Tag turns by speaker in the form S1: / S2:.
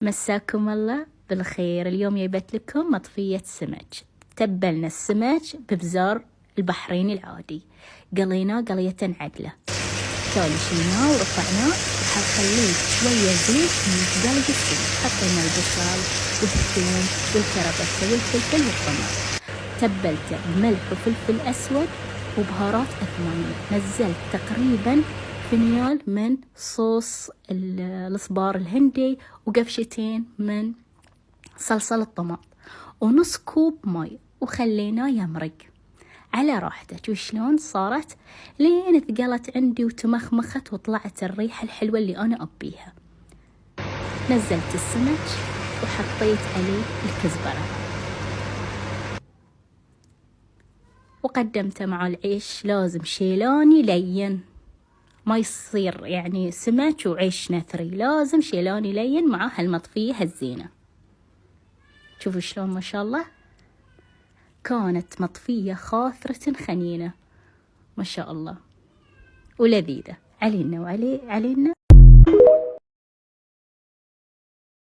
S1: مساكم الله بالخير. اليوم جايبت لكم مطفية سمك. تبلنا السمك ببزار البحريني العادي، قليناه قلية عدلة، تالي شلناه ورفعناه وحنخليه شوية زيت من قلب السمك. حطينا البصل والثوم والكرفسة والفلفل والطماط، تبلته بملح وفلفل أسود وبهارات عثمانية. نزلت تقريبا فنيال من صوص الصبار الهندي وقفشتين من صلصة الطماط ونص كوب ماء، وخليناه يمرق على راحتك. وشلون صارت لين ثقلت عندي وتمخمخت وطلعت الريحة الحلوة اللي أنا أبيها. نزلت السمك وحطيت عليه الكزبرة وقدمته مع العيش. لازم شيلاني لين، ما يصير يعني سمك وعيش نثري، لازم شيلاني لين مع هالمطفية هالزينة. شوفوا شلون ما شاء الله كانت مطفية خاثرة خنينة ما شاء الله ولذيذة. علينا وعلينا